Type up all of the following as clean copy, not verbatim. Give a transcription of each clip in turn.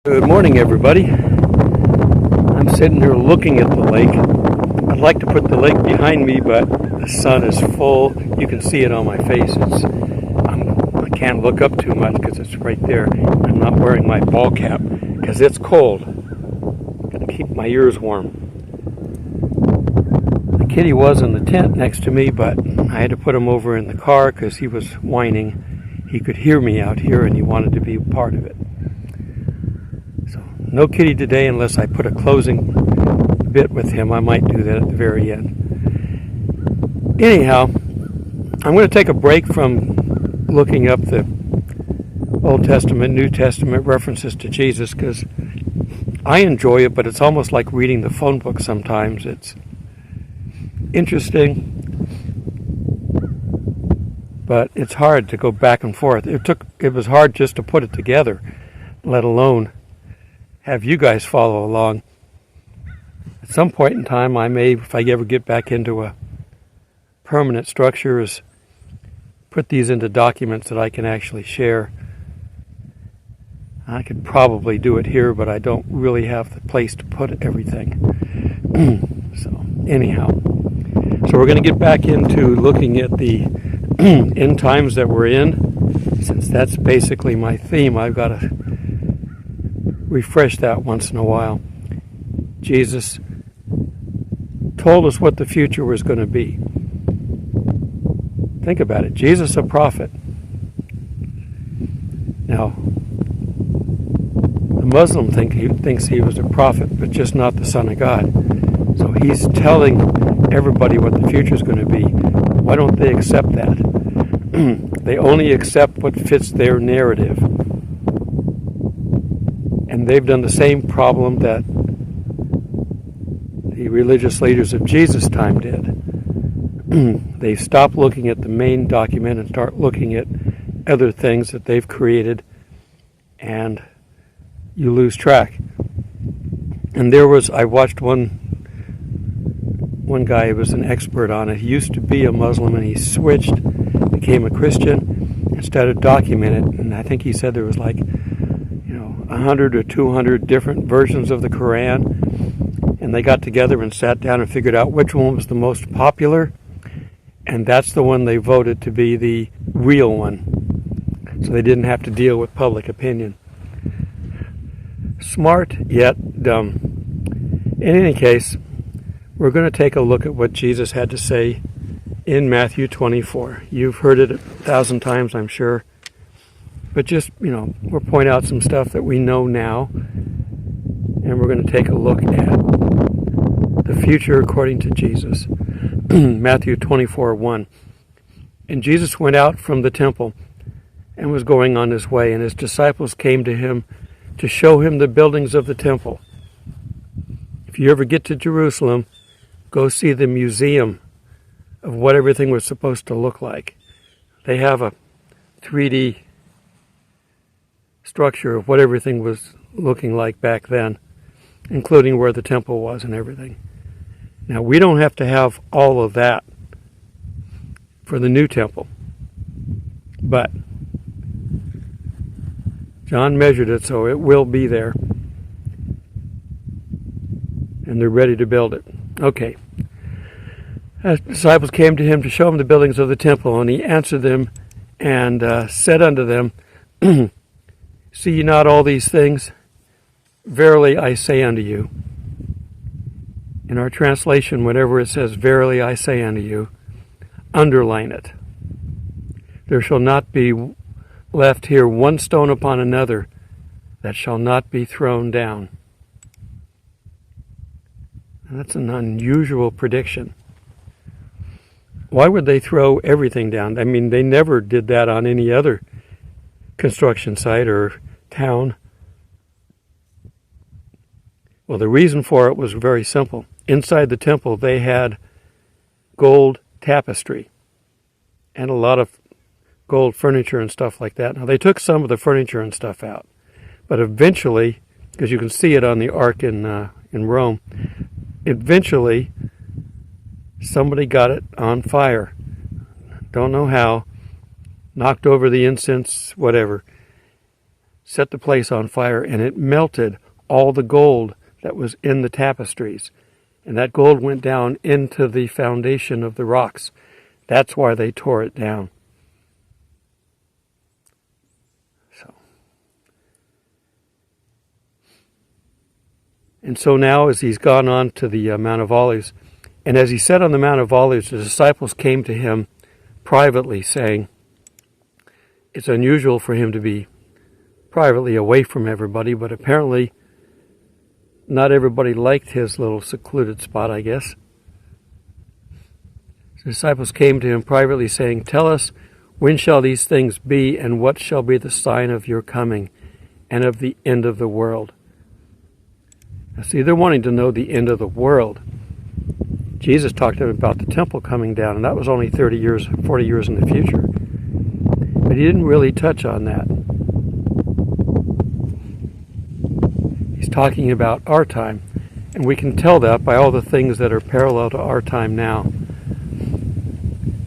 Good morning, everybody. I'm sitting here looking at the lake. I'd like to put the lake behind me, but the sun is full. You can see it on my face. I can't look up too much because it's right there. I'm not wearing my ball cap because it's cold. Gotta keep my ears warm. The kitty was in the tent next to me, but I had to put him over in the car because he was whining. He could hear me out here and he wanted to be part of it. No kitty today unless I put a closing bit with him. I might do that at the very end. Anyhow, I'm going to take a break from looking up the Old Testament, New Testament references to Jesus because I enjoy it, but it's almost like reading the phone book sometimes. It's interesting, but it's hard to go back and forth. It was hard just to put it together, let alone have you guys follow along. At some point in time, I may, if I ever get back into a permanent structure, is put these into documents that I can actually share. I could probably do it here, but I don't really have the place to put everything. So, anyhow. So we're going to get back into looking at the end times that we're in. Since that's basically my theme, I've got to refresh that once in a while. Jesus told us what the future was going to be. Think about it. Jesus, a prophet. Now, the Muslim thinks he was a prophet, but just not the Son of God. So he's telling everybody what the future is going to be. Why don't they accept that? They only accept what fits their narrative. And they've done the same problem that the religious leaders of Jesus' time did. They stop looking at the main document and start looking at other things that they've created, and you lose track. And I watched one guy who was an expert on it. He used to be a Muslim and he switched, became a Christian, and started documenting it. And I think he said there was like 100 or 200 different versions of the Quran, and they got together and sat down and figured out which one was the most popular, and that's the one they voted to be the real one, so they didn't have to deal with public opinion. Smart, yet dumb. In any case, we're going to take a look at what Jesus had to say in Matthew 24. You've heard it 1,000 times, I'm sure. But just, we'll point out some stuff that we know now, and we're going to take a look at the future according to Jesus. Matthew 24:1. And Jesus went out from the temple and was going on his way, and his disciples came to him to show him the buildings of the temple. If you ever get to Jerusalem, go see the museum of what everything was supposed to look like. They have a 3D structure of what everything was looking like back then, including where the temple was and everything. Now, we don't have to have all of that for the new temple, but John measured it, so it will be there, and they're ready to build it. Okay. His disciples came to him to show him the buildings of the temple, and he answered them and said unto them, See ye not all these things? Verily I say unto you. In our translation, whenever it says, Verily I say unto you, underline it. There shall not be left here one stone upon another that shall not be thrown down. And that's an unusual prediction. Why would they throw everything down? I mean, they never did that on any other construction site or town. Well, the reason for it was very simple. Inside the temple, they had gold tapestry and a lot of gold furniture and stuff like that. Now, they took some of the furniture and stuff out, but eventually, because you can see it on the ark in Rome, eventually somebody got it on fire. Don't know how. Knocked over the incense, whatever. set the place on fire, and it melted all the gold that was in the tapestries. And that gold went down into the foundation of the rocks. That's why they tore it down. And so now, as he's gone on to the Mount of Olives, and as he sat on the Mount of Olives, the disciples came to him privately, saying, it's unusual for him to be privately away from everybody, but apparently not everybody liked his little secluded spot, I guess. The disciples came to him privately, saying, tell us, when shall these things be, and what shall be the sign of your coming and of the end of the world? Now, see, they're wanting to know the end of the world. Jesus talked to them about the temple coming down, and that was only 30 years, 40 years in the future. But he didn't really touch on that. He's talking about our time, and we can tell that by all the things that are parallel to our time now.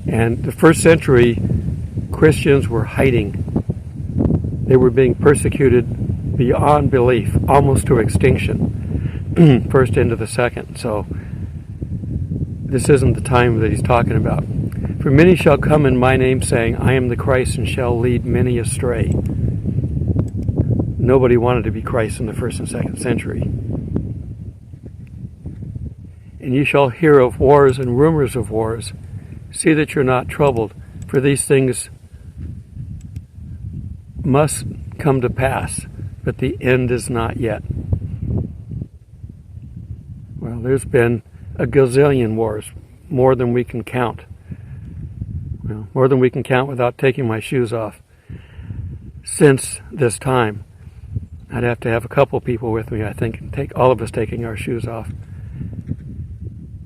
And the first century Christians were hiding. They were being persecuted beyond belief, almost to extinction. First into the second. So this isn't the time that he's talking about. For many shall come in my name, saying, I am the Christ, and shall lead many astray. Nobody wanted to be Christ in the first and second century. And you shall hear of wars and rumors of wars. See that you're not troubled, for these things must come to pass, but the end is not yet. Well, there's been a gazillion wars, more than we can count. Well, more than we can count without taking my shoes off. Since this time, I'd have to have a couple people with me, I think, and take all of us taking our shoes off.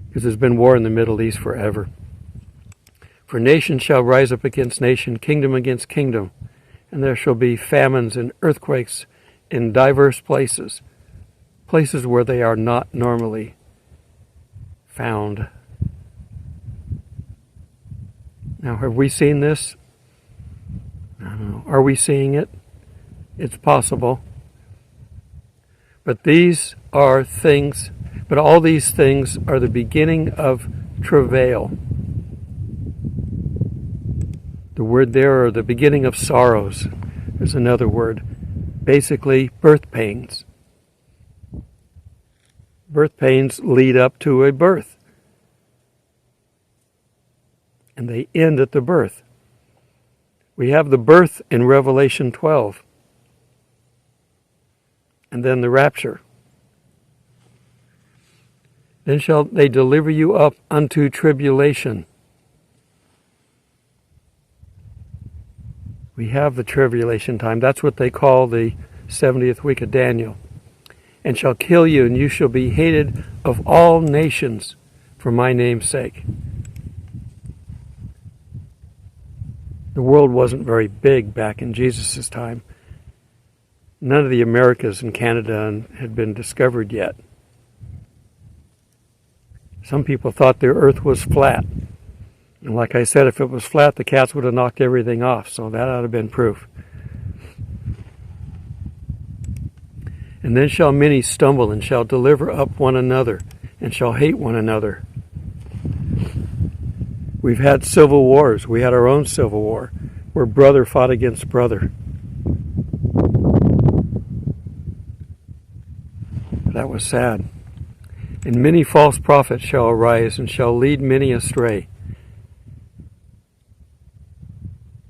Because there's been war in the Middle East forever. For nation shall rise up against nation, kingdom against kingdom, and there shall be famines and earthquakes in diverse places, places where they are not normally found. Now, have we seen this? I don't know. Are we seeing it? It's possible. But these are things, but all these things are the beginning of travail. The word there, or the beginning of sorrows, is another word. Basically, birth pains. Birth pains lead up to a birth. And they end at the birth. We have the birth in Revelation 12. And then the rapture. Then shall they deliver you up unto tribulation. We have the tribulation time. That's what they call the 70th week of Daniel. And shall kill you, and you shall be hated of all nations for my name's sake. The world wasn't very big back in Jesus' time. None of the Americas and Canada had been discovered yet. Some people thought the earth was flat. And like I said, if it was flat, the cats would have knocked everything off. So that ought to have been proof. And then shall many stumble, and shall deliver up one another, and shall hate one another. We've had civil wars. We had our own civil war, where brother fought against brother. That was sad. And many false prophets shall arise, and shall lead many astray.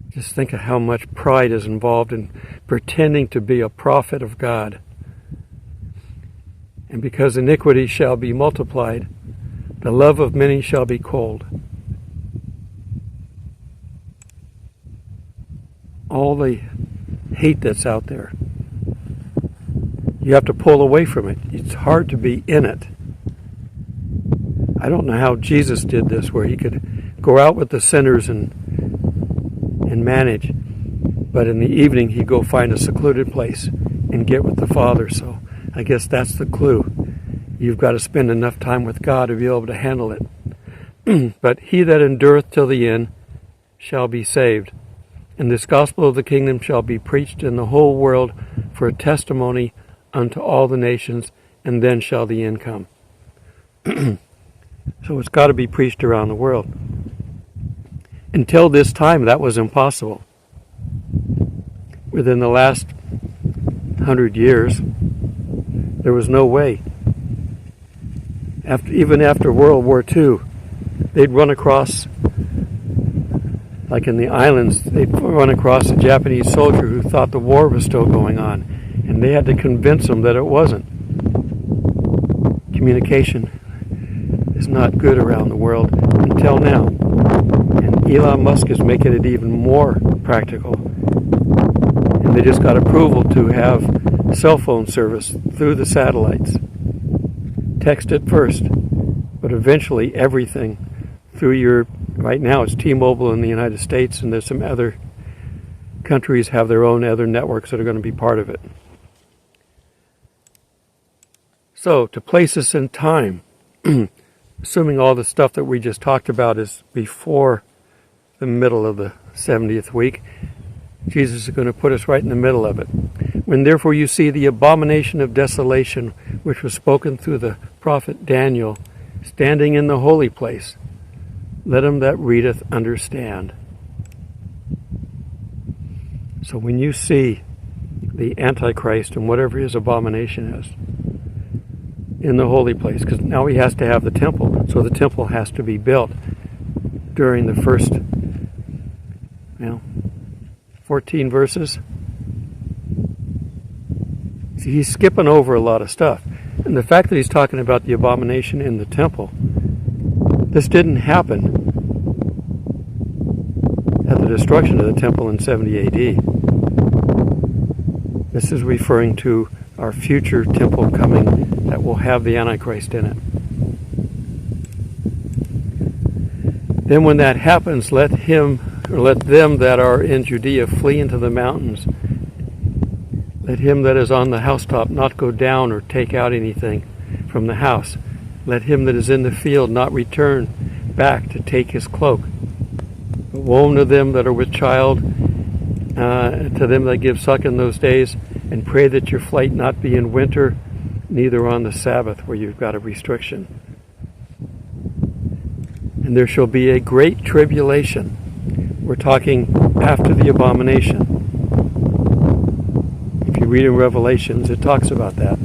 Just think of how much pride is involved in pretending to be a prophet of God. And because iniquity shall be multiplied, the love of many shall be cold. All the hate that's out there, you have to pull away from it. It's hard to be in it. I don't know how Jesus did this, where he could go out with the sinners and manage, but in the evening he'd go find a secluded place and get with the Father. So I guess that's the clue. You've got to spend enough time with God to be able to handle it. But he that endureth till the end shall be saved. And this gospel of the kingdom shall be preached in the whole world for a testimony unto all the nations, and then shall the end come. So it's got to be preached around the world. Until this time, that was impossible. Within the last 100 years, there was no way. Even after World War II, they'd run across, like in the islands, they'd run across a Japanese soldier who thought the war was still going on, and they had to convince him that it wasn't. Communication is not good around the world until now. And Elon Musk is making it even more practical. And they just got approval to have cell phone service through the satellites. Text at first, but eventually everything through your, right now it's T-Mobile in the United States, and there's some other countries have their own other networks that are going to be part of it. So, to place us in time, assuming all the stuff that we just talked about is before the middle of the 70th week, Jesus is going to put us right in the middle of it. When therefore you see the abomination of desolation, which was spoken through the prophet Daniel, standing in the holy place, let him that readeth understand. So when you see the Antichrist and whatever his abomination is in the holy place, because now he has to have the temple, so the temple has to be built during the first 14 verses. See, he's skipping over a lot of stuff. And the fact that he's talking about the abomination in the temple, this didn't happen at the destruction of the temple in 70 AD. This is referring to our future temple coming that will have the Antichrist in it. Then when that happens, let them that are in Judea flee into the mountains. Let him that is on the housetop not go down or take out anything from the house. Let him that is in the field not return back to take his cloak. But woe to them that are with child, to them that give suck in those days, and pray that your flight not be in winter, neither on the Sabbath, where you've got a restriction. And there shall be a great tribulation. We're talking after the abomination. If you read in Revelations, it talks about that.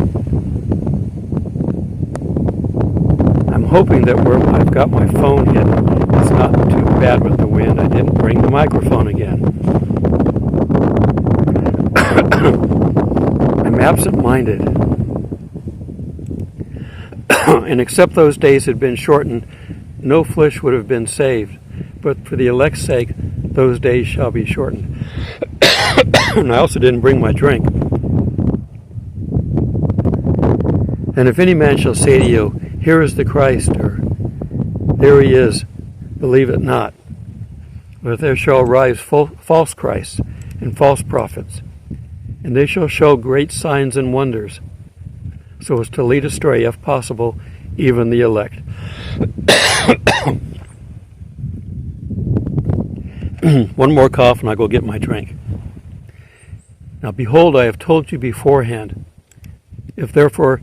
I'm hoping that where I've got my phone hidden, it's not too bad with the wind. I didn't bring the microphone again. I'm absent-minded. And except those days had been shortened, no flesh would have been saved. But for the elect's sake, those days shall be shortened. And I also didn't bring my drink. And if any man shall say to you, here is the Christ, or there he is, believe it not. But there shall rise false Christs and false prophets, and they shall show great signs and wonders, so as to lead astray, if possible, even the elect. One more cough and I'll go get my drink. Now behold, I have told you beforehand. If therefore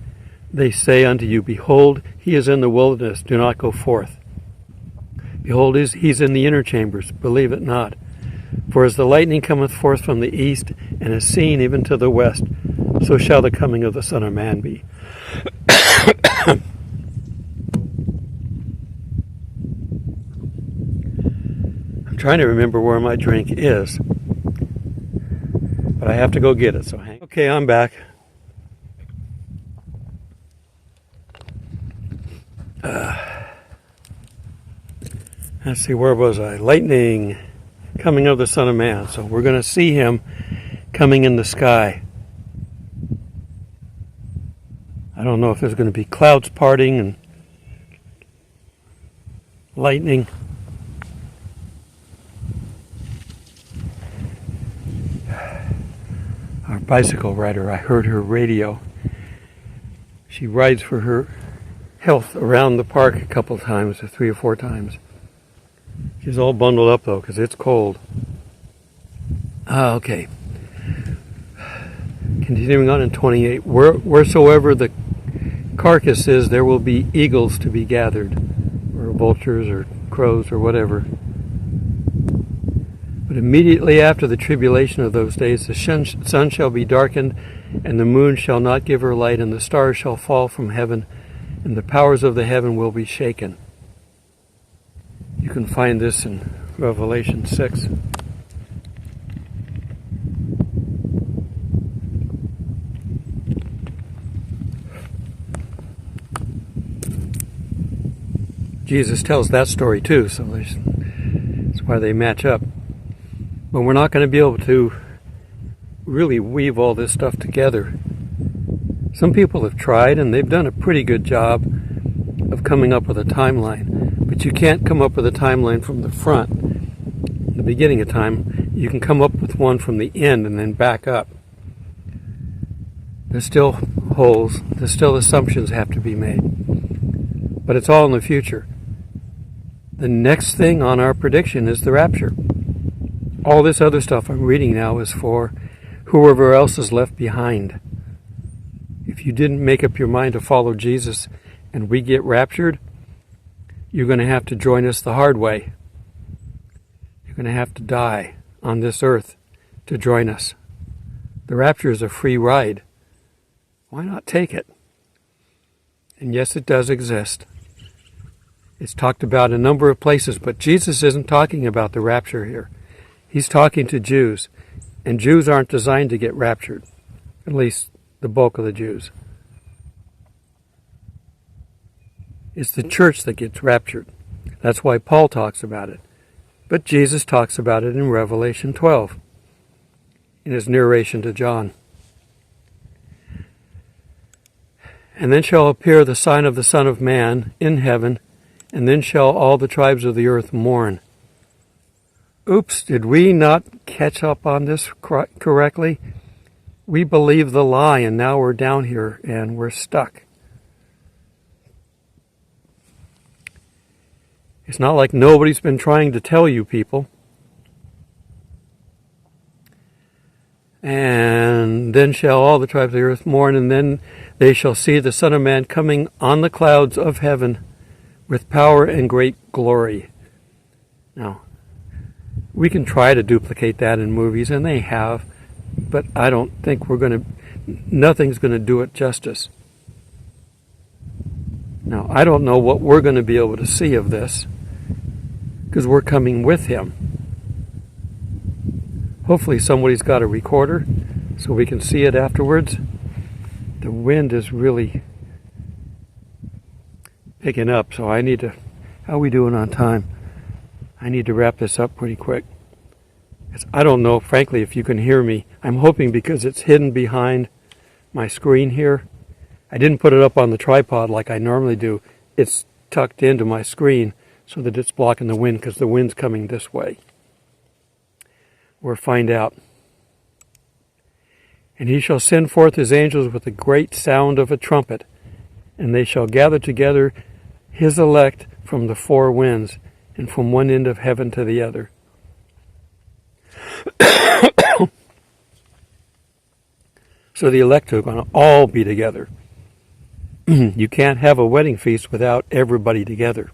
they say unto you, behold, he is in the wilderness, do not go forth. Behold, he's in the inner chambers, believe it not. For as the lightning cometh forth from the east, and is seen even to the west, so shall the coming of the Son of Man be. I'm trying to remember where my drink is, but I have to go get it, so hang. Okay, I'm back. Let's see, where was I? Lightning, coming of the Son of Man. So we're going to see him coming in the sky. I don't know if there's going to be clouds parting and lightning. Our bicycle rider, I heard her radio. She rides for her health around the park a couple of times, 3 or 4 times. She's all bundled up though, because it's cold. Okay. Continuing on in 28, wheresoever the carcass is, there will be eagles to be gathered, or vultures, or crows, or whatever. But immediately after the tribulation of those days, the sun shall be darkened, and the moon shall not give her light, and the stars shall fall from heaven, and the powers of the heaven will be shaken. You can find this in Revelation 6. Jesus tells that story too, so that's why they match up. But we're not going to be able to really weave all this stuff together. Some people have tried, and they've done a pretty good job of coming up with a timeline. But you can't come up with a timeline from the front, the beginning of time. You can come up with one from the end and then back up. There's still holes. There's still assumptions have to be made. But it's all in the future. The next thing on our prediction is the rapture. All this other stuff I'm reading now is for whoever else is left behind. If you didn't make up your mind to follow Jesus and we get raptured, you're going to have to join us the hard way. You're going to have to die on this earth to join us. The rapture is a free ride. Why not take it? And yes, it does exist. It's talked about in a number of places, but Jesus isn't talking about the rapture here. He's talking to Jews, and Jews aren't designed to get raptured, at least the bulk of the Jews. It's the church that gets raptured. That's why Paul talks about it. But Jesus talks about it in Revelation 12, in his narration to John. And then shall appear the sign of the Son of Man in heaven, and then shall all the tribes of the earth mourn. Oops, did we not catch up on this correctly? We believed the lie, and now we're down here, and we're stuck. It's not like nobody's been trying to tell you people. And then shall all the tribes of the earth mourn, and then they shall see the Son of Man coming on the clouds of heaven with power and great glory. Now, we can try to duplicate that in movies, and they have, but I don't think nothing's going to do it justice. Now, I don't know what we're going to be able to see of this, because we're coming with him. Hopefully somebody's got a recorder so we can see it afterwards. The wind is really picking up, so I need to... How are we doing on time? I need to wrap this up pretty quick. I don't know, frankly, if you can hear me. I'm hoping because it's hidden behind my screen here. I didn't put it up on the tripod like I normally do. It's tucked into my screen so that it's blocking the wind because the wind's coming this way. We'll find out. And he shall send forth his angels with a great sound of a trumpet, and they shall gather together his elect from the four winds, and from one end of heaven to the other. So the elect are going to all be together. You can't have a wedding feast without everybody together.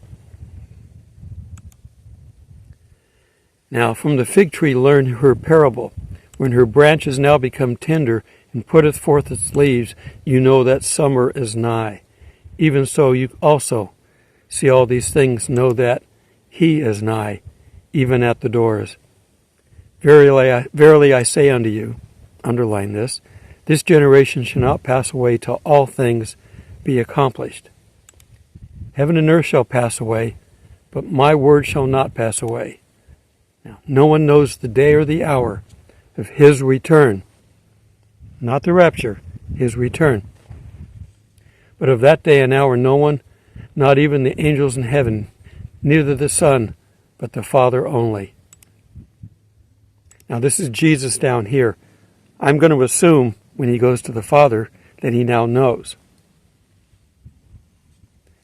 Now, from the fig tree learn her parable. When her branches now become tender and putteth forth its leaves, you know that summer is nigh. Even so you also see all these things, know that he is nigh, even at the doors. Verily I say unto you, underline this generation shall not pass away till all things be accomplished. Heaven and earth shall pass away, but my word shall not pass away. Now, no one knows the day or the hour of his return, not the rapture, his return. But of that day and hour no one, not even the angels in heaven, neither the Son, but the Father only. Now this is Jesus down here. I'm going to assume when he goes to the Father that he now knows,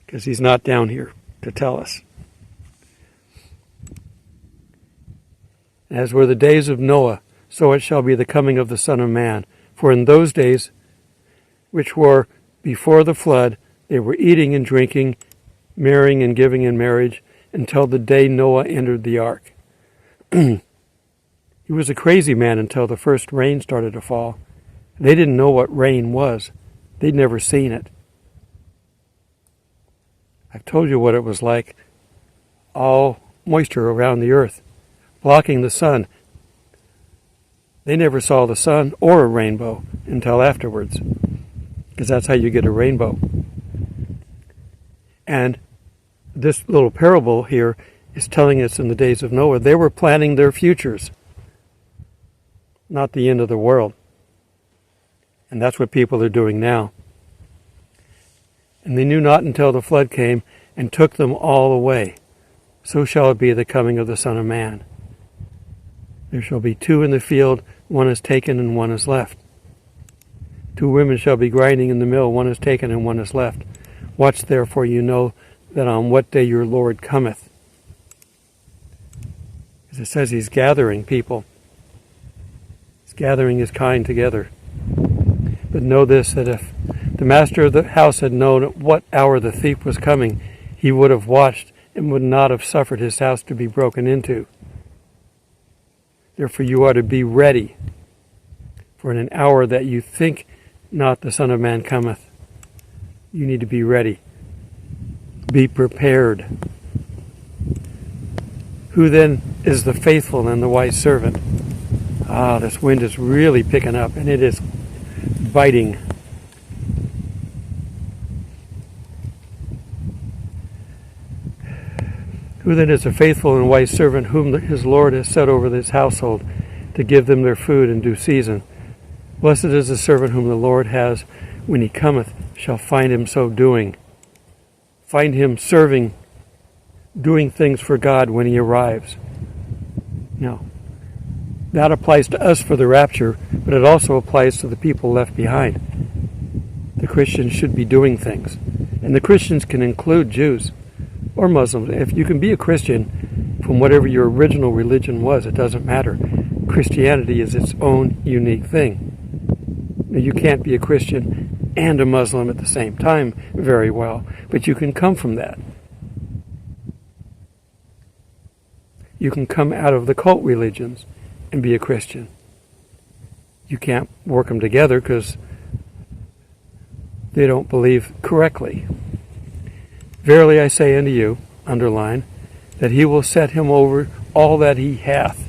because he's not down here to tell us. As were the days of Noah, so it shall be the coming of the Son of Man. For in those days, which were before the flood, they were eating and drinking, marrying and giving in marriage, until the day Noah entered the ark. He was a crazy man until the first rain started to fall. They didn't know what rain was. They'd never seen it. I've told you what it was like. All moisture around the earth, blocking the sun. They never saw the sun or a rainbow until afterwards, because that's how you get a rainbow. And this little parable here is telling us in the days of Noah, they were planning their futures, not the end of the world. And that's what people are doing now. And they knew not until the flood came and took them all away. So shall it be the coming of the Son of Man. There shall be two in the field, one is taken and one is left. Two women shall be grinding in the mill, one is taken and one is left. Watch therefore, you know that on what day your Lord cometh. As it says, he's gathering people. He's gathering his kind together. But know this, that if the master of the house had known at what hour the thief was coming, he would have watched and would not have suffered his house to be broken into. Therefore you are to be ready, for in an hour that you think not the Son of Man cometh, you need to be ready. Be prepared. Who then is the faithful and the wise servant? This wind is really picking up, and it is biting. Who then is a faithful and wise servant whom his Lord has set over his household to give them their food in due season? Blessed is the servant whom the Lord has when he cometh, shall find him so doing. Find him serving, doing things for God when he arrives. Now, that applies to us for the rapture, but it also applies to the people left behind. The Christians should be doing things. And the Christians can include Jews or Muslims. If you can be a Christian from whatever your original religion was, it doesn't matter. Christianity is its own unique thing. Now, you can't be a Christian and a Muslim at the same time very well, but you can come from that. You can come out of the cult religions and be a Christian. You can't work them together because they don't believe correctly. Verily I say unto you, underline, that he will set him over all that he hath.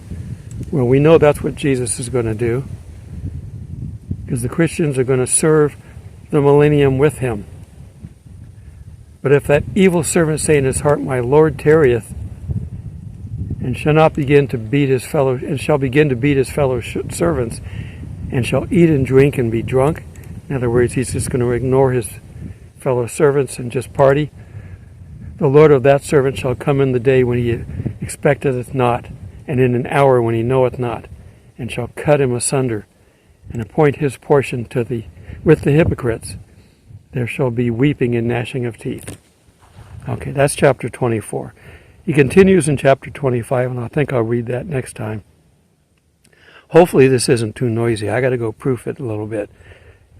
Well, we know that's what Jesus is going to do, because the Christians are going to serve the millennium with him. But if that evil servant say in his heart, my Lord tarrieth, and shall begin to beat his fellow servants, and shall eat and drink and be drunk. In other words, he's just going to ignore his fellow servants and just party. The Lord of that servant shall come in the day when he expecteth not, and in an hour when he knoweth not, and shall cut him asunder, and appoint his portion with the hypocrites. There shall be weeping and gnashing of teeth. Okay, that's chapter 24. He continues in chapter 25, and I think I'll read that next time. Hopefully this isn't too noisy. I got to go proof it a little bit.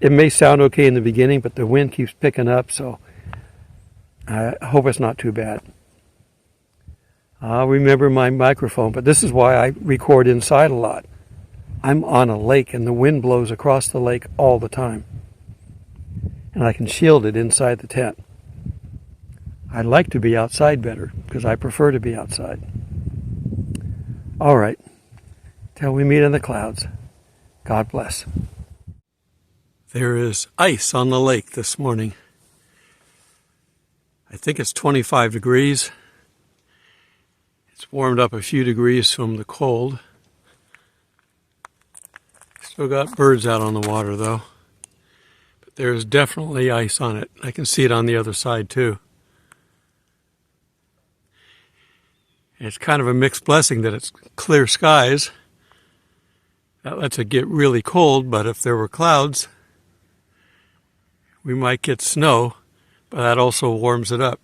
It may sound okay in the beginning, but the wind keeps picking up, so I hope it's not too bad. I'll remember my microphone, but this is why I record inside a lot. I'm on a lake, and the wind blows across the lake all the time. And I can shield it inside the tent. I'd like to be outside better, because I prefer to be outside. All right. Till we meet in the clouds. God bless. There is ice on the lake this morning. I think it's 25 degrees. It's warmed up a few degrees from the cold. Still got birds out on the water, though. But there's definitely ice on it. I can see it on the other side, too. It's kind of a mixed blessing that it's clear skies. That lets it get really cold, but if there were clouds, we might get snow, but that also warms it up.